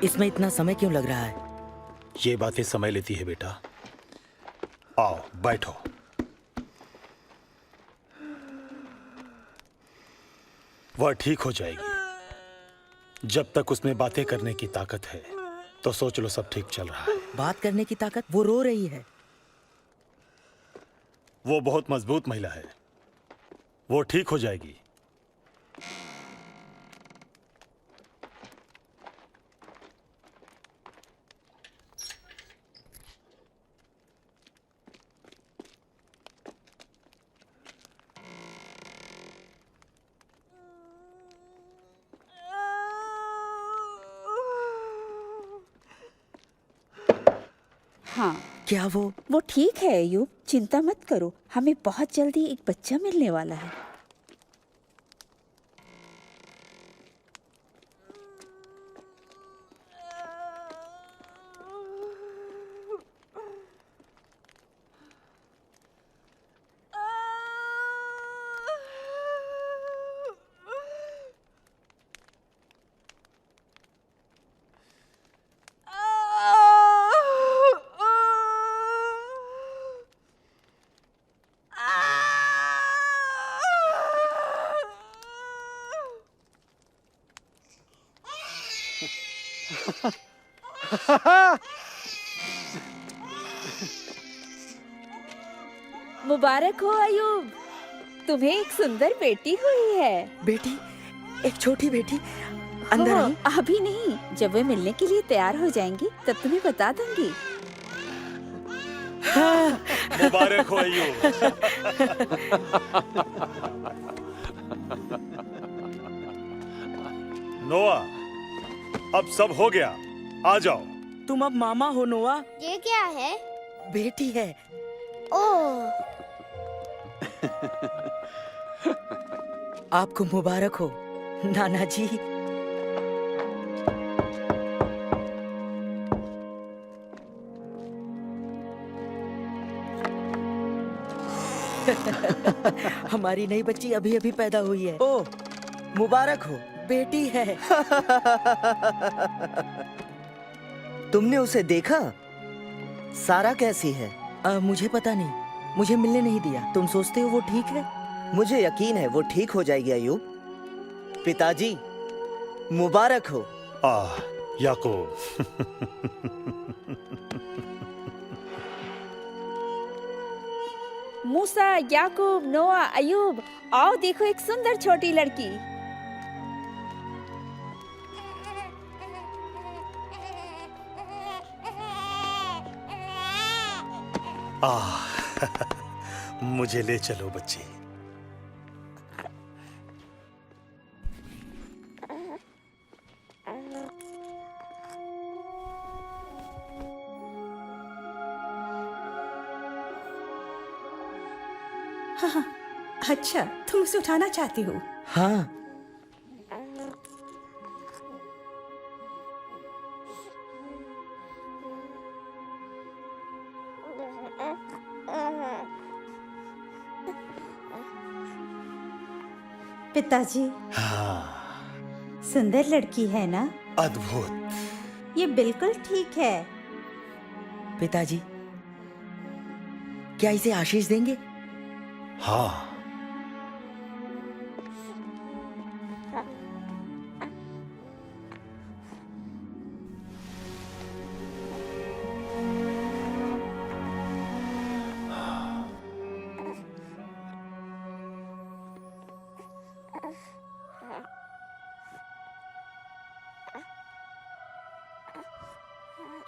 इसमें इतना समय क्यों लग रहा है? ये बातें समय लेती है बेटा। आओ बैठो। वह ठीक हो जाएगी। जब तक उसमें बातें करने की ताकत है तो सोच लो सब ठीक चल रहा है। बात करने की ताकत? वो रो रही है। वो बहुत मजबूत महिला है, वो ठीक हो जाएगी। हाँ, क्या वो ठीक है अयूब, चिंता मत करो। हमें बहुत जल्दी एक बच्चा मिलने वाला है। मुबारक हो अयूब, तुम्हें एक सुंदर बेटी हुई है। बेटी? एक छोटी बेटी? अंदर आओ। अभी नहीं, जब वे मिलने के लिए तैयार हो जाएंगी तब तुम्हें बता दूंगी। मुबारक हो अय्यूब। नोआ, अब सब हो गया, आ जाओ। तुम अब मामा हो नोआ। ये क्या है? बेटी है। ओह, आपको मुबारक हो नाना जी। हमारी नई बच्ची अभी अभी पैदा हुई है। ओह, मुबारक हो। बेटी है। तुमने उसे देखा? सारा कैसी है? मुझे पता नहीं, मुझे मिलने नहीं दिया। तुम सोचते हो वो ठीक है? मुझे यकीन है वो ठीक हो जाएगी अयूब। पिताजी, मुबारक हो। याकूब। मूसा, याकूब, नोआ, अयूब, आओ देखो एक सुंदर छोटी लड़की। मुझे ले चलो बच्ची। हाँ, अच्छा, तुम उसे उठाना चाहती हो? हाँ। पिताजी, हाँ, सुंदर लड़की है ना? अद्भुत। ये बिल्कुल ठीक है। पिताजी, क्या इसे आशीष देंगे? हाँ।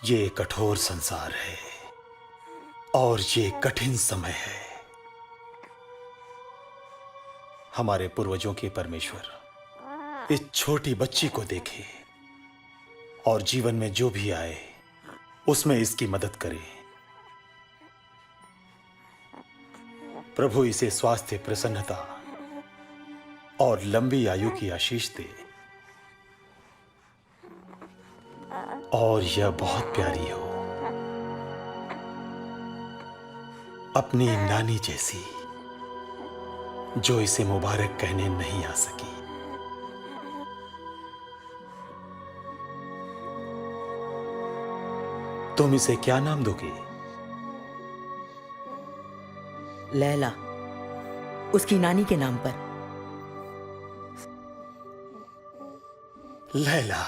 ये कठोर संसार है और ये कठिन समय है। हमारे पूर्वजों के परमेश्वर इस छोटी बच्ची को देखे और जीवन में जो भी आए उसमें इसकी मदद करे। प्रभु इसे स्वास्थ्य, प्रसन्नता और लंबी आयु की आशीष दे और यह बहुत प्यारी हो, अपनी नानी जैसी, जो इसे मुबारक कहने नहीं आ सकी। तुम इसे क्या नाम दोगी? लैला, उसकी नानी के नाम पर। लैला।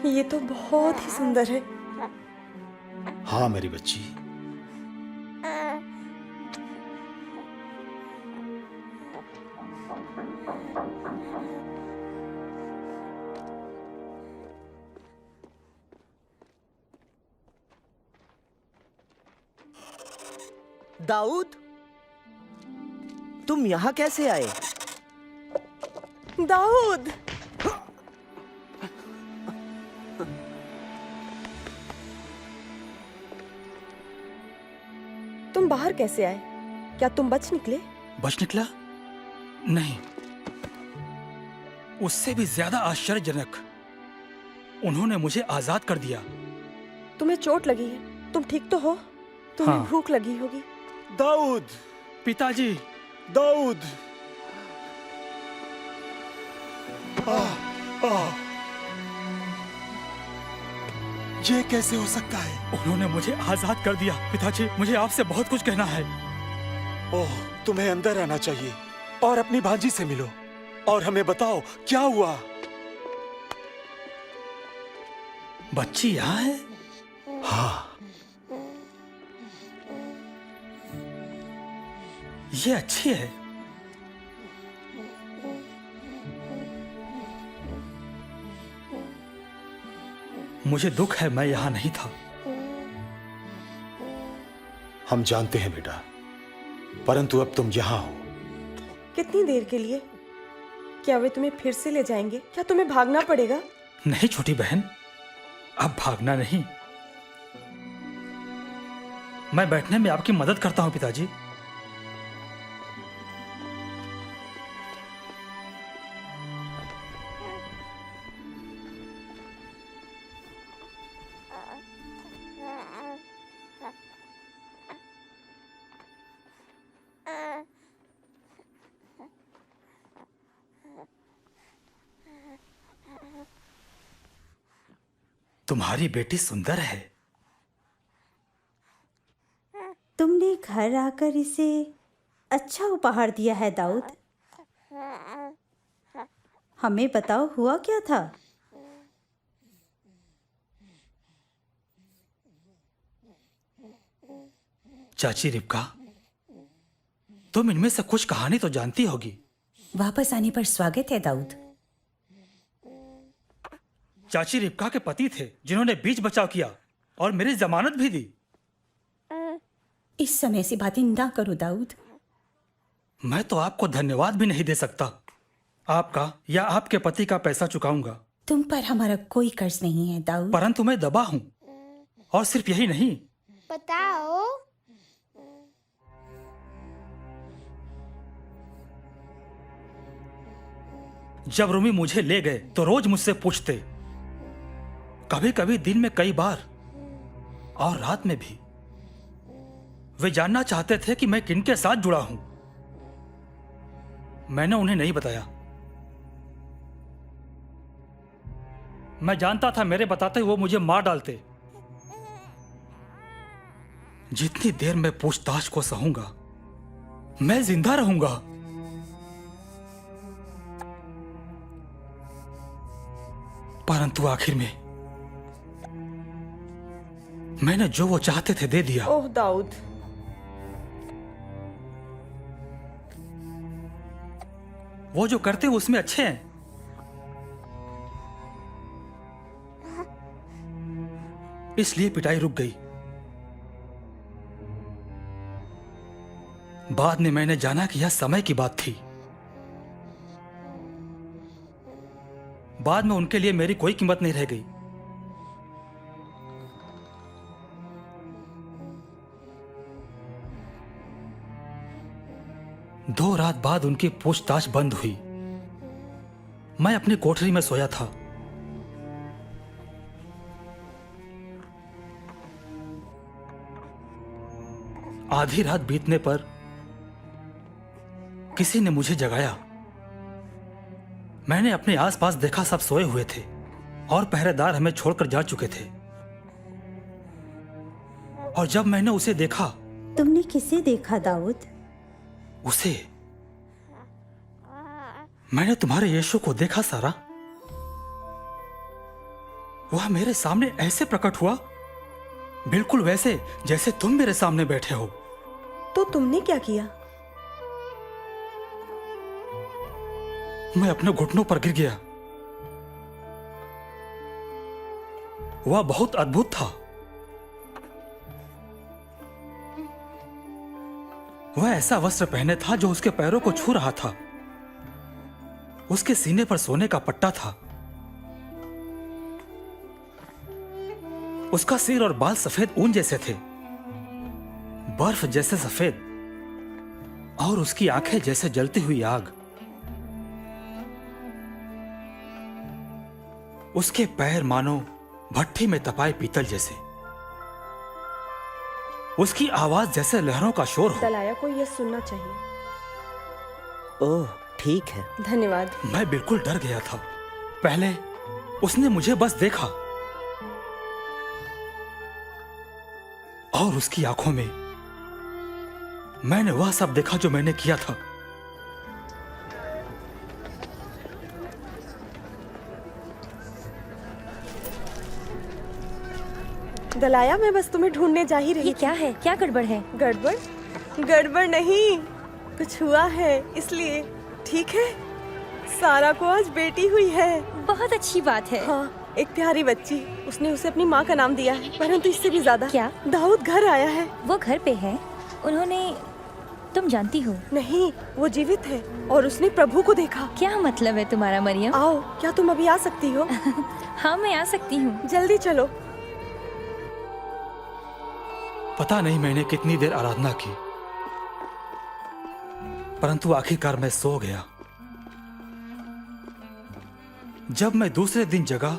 ये तो बहुत ही सुंदर है। हाँ मेरी बच्ची, दाऊद, तुम यहाँ कैसे आए? दाऊद, तुम बाहर कैसे आए? क्या तुम बच निकले? बच निकला? नहीं, उससे भी ज्यादा आश्चर्यजनक, उन्होंने मुझे आजाद कर दिया। तुम्हें चोट लगी है? तुम ठीक तो हो? तुम्हें हाँ। भूख लगी होगी। दाऊद, पिताजी, दाऊद। ये कैसे हो सकता है? उन्होंने मुझे आजाद कर दिया। पिताजी, मुझे आपसे बहुत कुछ कहना है। ओह, तुम्हें अंदर आना चाहिए और अपनी भांजी से मिलो और हमें बताओ क्या हुआ। बच्ची यहाँ है? हाँ, ये अच्छी है। मुझे दुख है मैं यहाँ नहीं था। हम जानते हैं बेटा, परंतु अब तुम यहाँ हो। कितनी देर के लिए? क्या वे तुम्हें फिर से ले जाएंगे? क्या तुम्हें भागना पड़ेगा? नहीं छोटी बहन, अब भागना नहीं। मैं बैठने में आपकी मदद करता हूँ पिताजी। तुम्हारी बेटी सुंदर है। तुमने घर आकर इसे अच्छा उपहार दिया है दाऊद। हमें बताओ हुआ क्या था? चाची रिबका, तुम इनमें से कुछ कहानी तो जानती होगी। वापस आने पर स्वागत है दाऊद। चाची रिबका के पति थे जिन्होंने बीच बचाव किया और मेरी जमानत भी दी। इस समय से बातें ना करो दाऊद। मैं तो आपको धन्यवाद भी नहीं दे सकता। आपका या आपके पति का पैसा चुकाऊंगा। तुम पर हमारा कोई कर्ज नहीं है दाऊद। परंतु मैं दबा हूं, और सिर्फ यही नहीं, बताओ। जब रूमी मुझे ले गए तो रोज मुझसे पूछते, कभी कभी दिन में कई बार और रात में भी। वे जानना चाहते थे कि मैं किनके साथ जुड़ा हूं। मैंने उन्हें नहीं बताया। मैं जानता था मेरे बताते वो मुझे मार डालते। जितनी देर मैं पूछताछ को सहूंगा, मैं जिंदा रहूंगा। परंतु आखिर में मैंने जो वो चाहते थे दे दिया। ओह दाऊद, वो जो करते हैं उसमें अच्छे हैं। इसलिए पिटाई रुक गई। बाद में मैंने जाना कि यह समय की बात थी। बाद में उनके लिए मेरी कोई कीमत नहीं रह गई। दो रात बाद उनकी पूछताछ बंद हुई। मैं अपनी कोठरी में सोया था। आधी रात बीतने पर किसी ने मुझे जगाया। मैंने अपने आसपास देखा, सब सोए हुए थे और पहरेदार हमें छोड़कर जा चुके थे। और जब मैंने उसे देखा, तुमने किसे देखा दाऊद? उसे मैंने तुम्हारे यीशु को देखा सारा। वह मेरे सामने ऐसे प्रकट हुआ, बिल्कुल वैसे जैसे तुम मेरे सामने बैठे हो। तो तुमने क्या किया? मैं अपने घुटनों पर गिर गया। वह बहुत अद्भुत था। वह ऐसा वस्त्र पहने था जो उसके पैरों को छू रहा था। उसके सीने पर सोने का पट्टा था। उसका सिर और बाल सफेद ऊन जैसे थे, बर्फ जैसे सफेद, और उसकी आंखें जैसे जलती हुई आग। उसके पैर मानो भट्ठी में तपाए पीतल जैसे। उसकी आवाज जैसे लहरों का शोर हो। दलाया को यह सुनना चाहिए। ओह ठीक है। धन्यवाद। मैं बिल्कुल डर गया था। पहले उसने मुझे बस देखा और उसकी आंखों में मैंने वह सब देखा जो मैंने किया था। दलाया, मैं बस तुम्हें ढूंढने जा ही रही ये क्या है? क्या गड़बड़ है? गड़बड़? गड़बड़ नहीं, कुछ हुआ है इसलिए। ठीक है, सारा को आज बेटी हुई है। बहुत अच्छी बात है। हाँ, एक प्यारी बच्ची। उसने उसे अपनी माँ का नाम दिया है, परंतु इससे भी ज्यादा। क्या? दाऊद घर आया है। वो घर पे है? उन्होंने, तुम जानती हो? नहीं, वो जीवित है और उसने प्रभु को देखा। क्या मतलब है तुम्हारा मरियम? आओ, क्या तुम अभी आ सकती हो? हाँ, मैं आ सकती हूँ। जल्दी चलो। पता नहीं मैंने कितनी देर आराधना की, परंतु आखिरकार मैं सो गया। जब मैं दूसरे दिन जगा,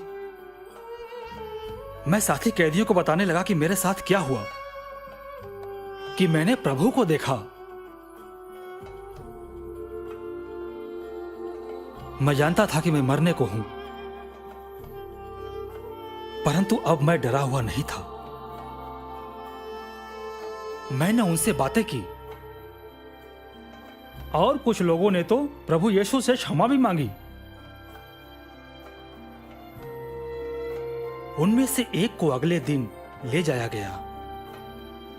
मैं साथी कैदियों को बताने लगा कि मेरे साथ क्या हुआ, कि मैंने प्रभु को देखा। मैं जानता था कि मैं मरने को हूं, परंतु अब मैं डरा हुआ नहीं था। मैंने उनसे बातें की और कुछ लोगों ने तो प्रभु यीशु से क्षमा भी मांगी। उनमें से एक को अगले दिन ले जाया गया,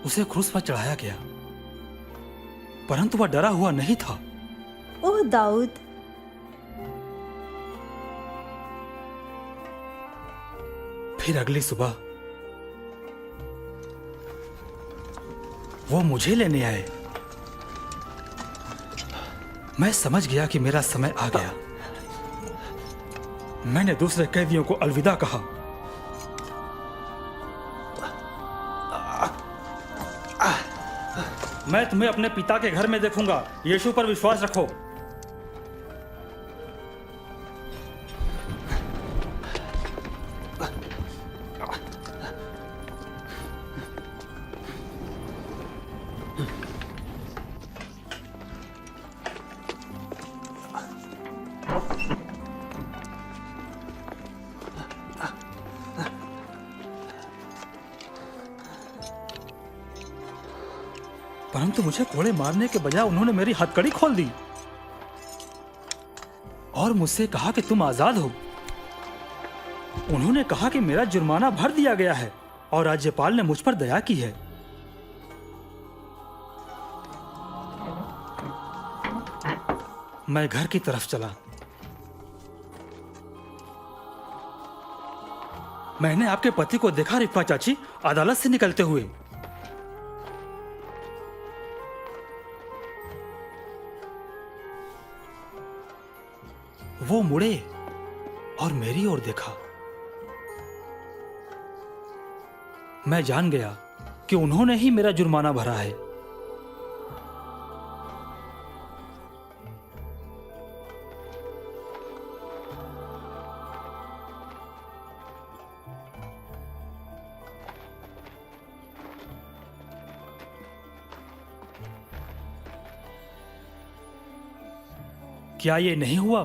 उसे क्रूस पर चढ़ाया गया, परंतु वह डरा हुआ नहीं था। ओह दाऊद, फिर अगली सुबह वो मुझे लेने आए। मैं समझ गया कि मेरा समय आ गया। मैंने दूसरे कैदियों को अलविदा कहा। मैं तुम्हें अपने पिता के घर में देखूंगा। यीशु पर विश्वास रखो। परंतु मुझे कोड़े मारने के बजाय उन्होंने मेरी हथकड़ी खोल दी और मुझसे कहा कि तुम आजाद हो। उन्होंने कहा कि मेरा जुर्माना भर दिया गया है और राज्यपाल ने मुझ पर दया की है। मैं घर की तरफ चला। मैंने आपके पति को देखा रिफा चाची, अदालत से निकलते हुए। वो मुड़े और मेरी ओर देखा। मैं जान गया कि उन्होंने ही मेरा जुर्माना भरा है। क्या ये नहीं हुआ?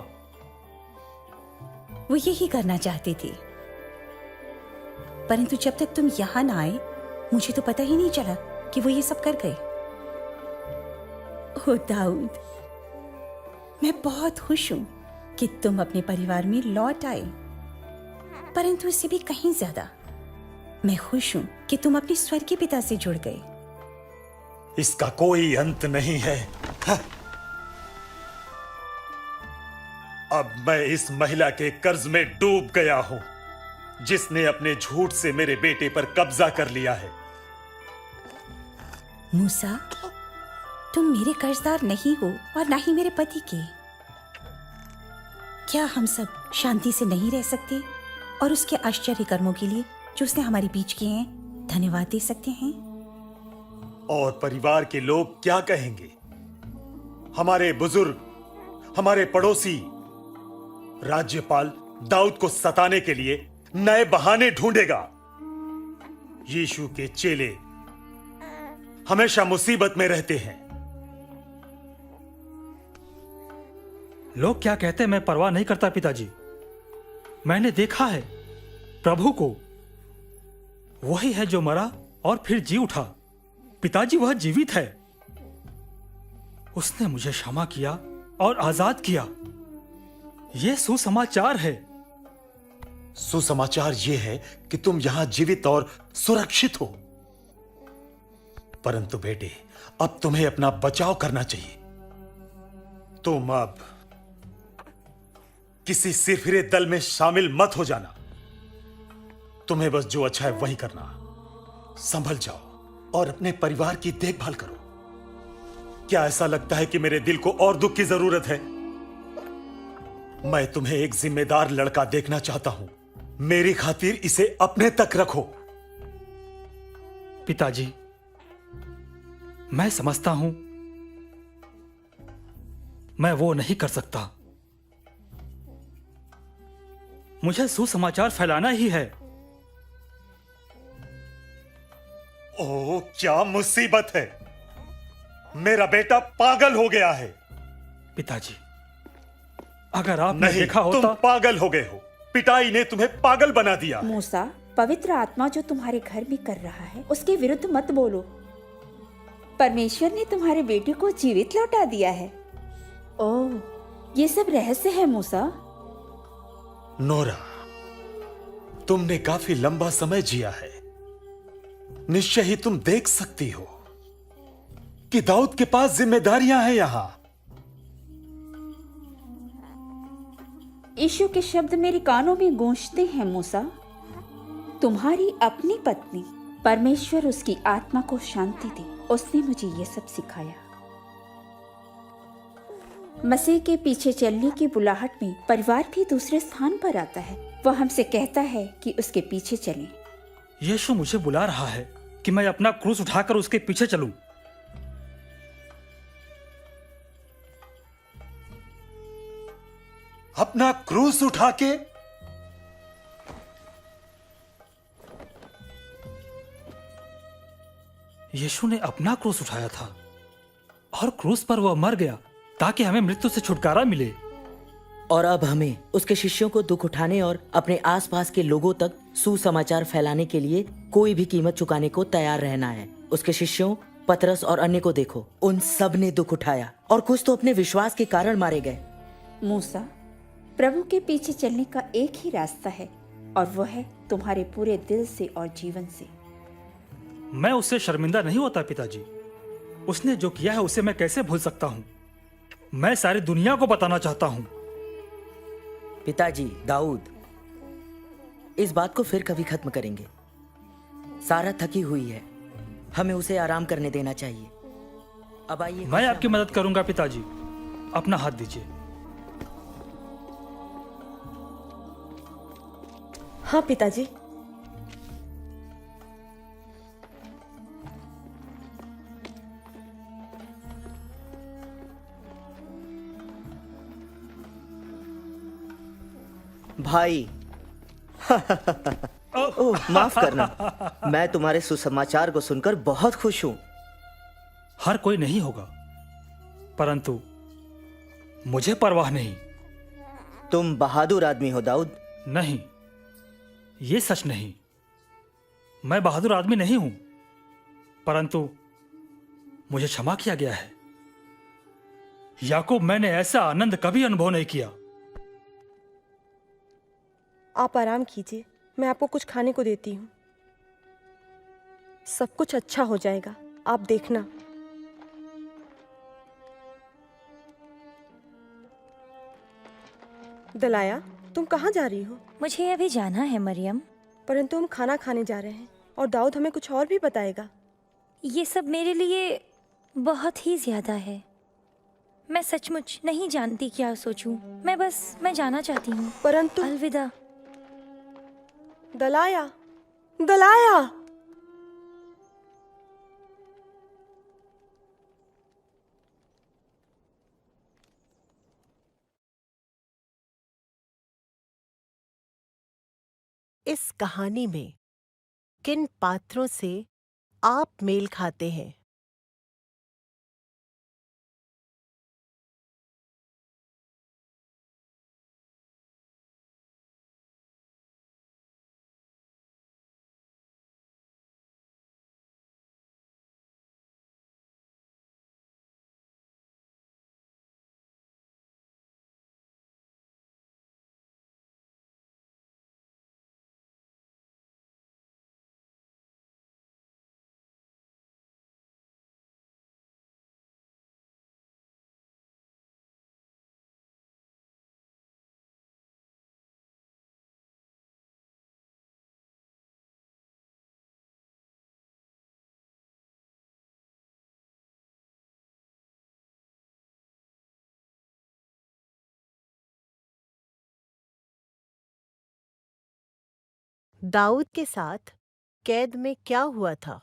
वो यही करना चाहते थे, परंतु जब तक तुम यहाँ ना आए मुझे तो पता ही नहीं चला कि वो ये सब कर गए। ओ दाऊद, मैं बहुत खुश हूँ कि तुम अपने परिवार में लौट आए, परंतु इससे भी कहीं ज्यादा मैं खुश हूँ कि तुम अपने स्वर्गीय पिता से जुड़ गए। इसका कोई अंत नहीं है। अब मैं इस महिला के कर्ज में डूब गया हूं, जिसने अपने झूठ से मेरे बेटे पर कब्जा कर लिया है। मूसा, तुम मेरे कर्जदार नहीं हो और ना ही मेरे पति के। क्या हम सब शांति से नहीं रह सकते और उसके आश्चर्य कर्मों के लिए जो उसने हमारे बीच किए हैं धन्यवाद दे सकते हैं? और परिवार के लोग क्या कहेंगे? हमारे बुजुर्ग, हमारे पड़ोसी राज्यपाल दाऊद को सताने के लिए नए बहाने ढूंढेगा। यीशु के चेले हमेशा मुसीबत में रहते हैं। लोग क्या कहते हैं मैं परवाह नहीं करता पिताजी। मैंने देखा है प्रभु को, वही है जो मरा और फिर जी उठा। पिताजी वह जीवित है। उसने मुझे क्षमा किया और आजाद किया। यह सुसमाचार है। सुसमाचार यह है कि तुम यहां जीवित और सुरक्षित हो। परंतु बेटे, अब तुम्हें अपना बचाव करना चाहिए। तुम अब किसी सिरफिरे दल में शामिल मत हो जाना। तुम्हें बस जो अच्छा है वही करना। संभल जाओ और अपने परिवार की देखभाल करो। क्या ऐसा लगता है कि मेरे दिल को और दुख की जरूरत है? मैं तुम्हें एक जिम्मेदार लड़का देखना चाहता हूं। मेरी खातिर इसे अपने तक रखो। पिताजी, मैं समझता हूं मैं वो नहीं कर सकता। मुझे सुसमाचार फैलाना ही है। ओह, क्या मुसीबत है! मेरा बेटा पागल हो गया है। पिताजी, अगर आपने नहीं, देखा तुम होता। पागल हो गए हो। पिटाई ने तुम्हें पागल बना दिया। मूसा, पवित्र आत्मा जो तुम्हारे घर में कर रहा है उसके विरुद्ध मत बोलो। परमेश्वर ने तुम्हारे बेटे को जीवित लौटा दिया है। ओह, ये सब रहस्य है मूसा। नोरा, तुमने काफी लंबा समय जिया है। निश्चय ही तुम देख सकती हो कि दाऊद के पास जिम्मेदारियां हैं यहां। यीशु के शब्द मेरे कानों में गूंजते हैं मूसा। तुम्हारी अपनी पत्नी, परमेश्वर उसकी आत्मा को शांति दे, उसने मुझे ये सब सिखाया। मसीह के पीछे चलने की बुलाहट में परिवार भी दूसरे स्थान पर आता है। वह हमसे कहता है कि उसके पीछे चलें। यीशु मुझे बुला रहा है कि मैं अपना क्रूस उठाकर उसके पीछे चलूं। अपना क्रूस उठा के? यीशु ने अपना क्रूस उठाया था और क्रूस पर वह मर गया ताकि हमें मृत्यु से छुटकारा मिले। और अब हमें उसके शिष्यों को दुख उठाने और अपने आसपास के लोगों तक सुसमाचार फैलाने के लिए कोई भी कीमत चुकाने को तैयार रहना है। उसके शिष्यों पतरस और अन्य को देखो, उन सब ने दुख उठाया और कुछ तो अपने विश्वास के कारण मारे गए। मूसा, प्रभु के पीछे चलने का एक ही रास्ता है और वह है तुम्हारे पूरे दिल से और जीवन से। मैं उससे शर्मिंदा नहीं होता पिताजी। उसने जो किया है उसे मैं कैसे भूल सकता हूं। मैं सारी दुनिया को बताना चाहता हूं। पिताजी, दाऊद, इस बात को फिर कभी खत्म करेंगे। सारा थकी हुई है, हमें उसे आराम करने देना चाहिए। अब आइए। मैं आपकी मदद करूंगा पिताजी। अपना हाथ दीजिए। हाँ पिताजी। भाई ओह, माफ करना। मैं तुम्हारे सुसमाचार को सुनकर बहुत खुश हूं। हर कोई नहीं होगा, परंतु मुझे परवाह नहीं। तुम बहादुर आदमी हो दाऊद। नहीं, ये सच नहीं। मैं बहादुर आदमी नहीं हूं, परंतु मुझे क्षमा किया गया है। याकूब, मैंने ऐसा आनंद कभी अनुभव नहीं किया। आप आराम कीजिए, मैं आपको कुछ खाने को देती हूँ। सब कुछ अच्छा हो जाएगा, आप देखना। दलाया, तुम कहाँ जा रही हो? मुझे अभी जाना है मरियम। परंतु हम खाना खाने जा रहे हैं और दाऊद हमें कुछ और भी बताएगा। ये सब मेरे लिए बहुत ही ज्यादा है। मैं सचमुच नहीं जानती क्या सोचूं। मैं जाना चाहती हूँ। परंतु अलविदा। दलाया, दलाया। इस कहानी में किन पात्रों से आप मेल खाते हैं? दाऊद के साथ कैद में क्या हुआ था?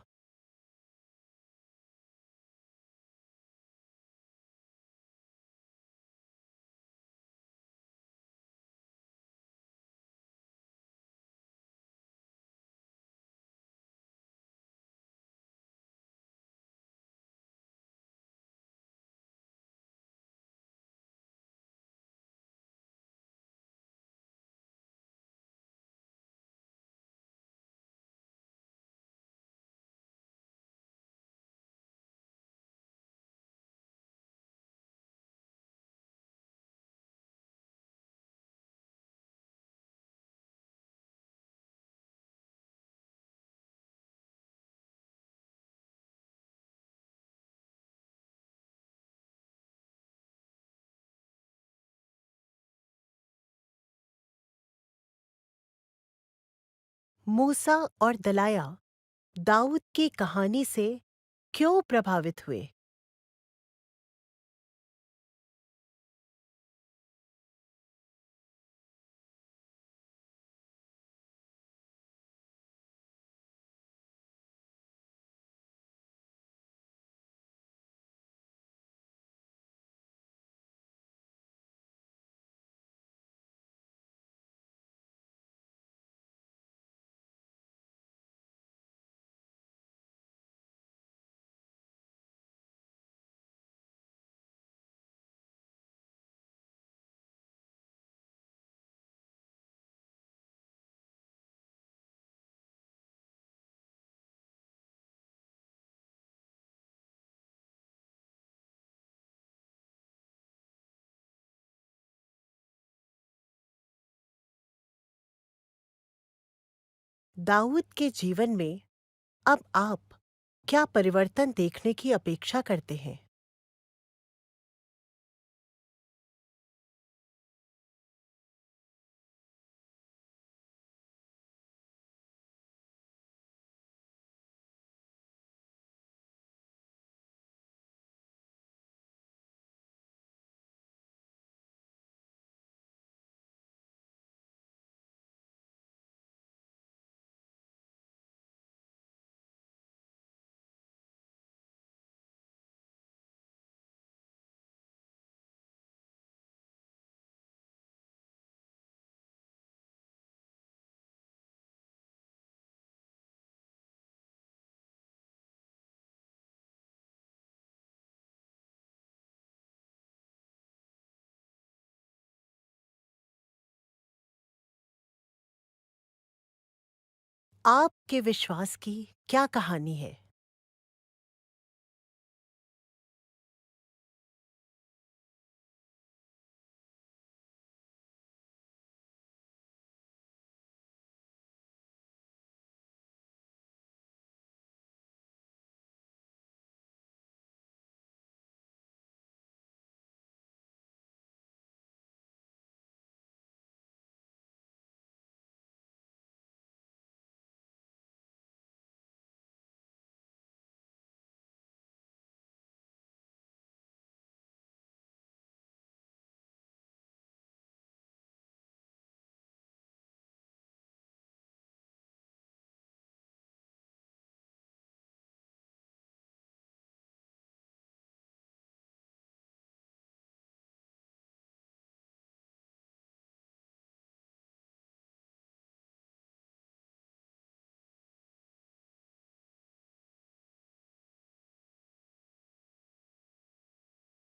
मूसा और दलाया दाऊद की कहानी से क्यों प्रभावित हुए? दाऊद के जीवन में अब आप क्या परिवर्तन देखने की अपेक्षा करते हैं? आपके विश्वास की क्या कहानी है?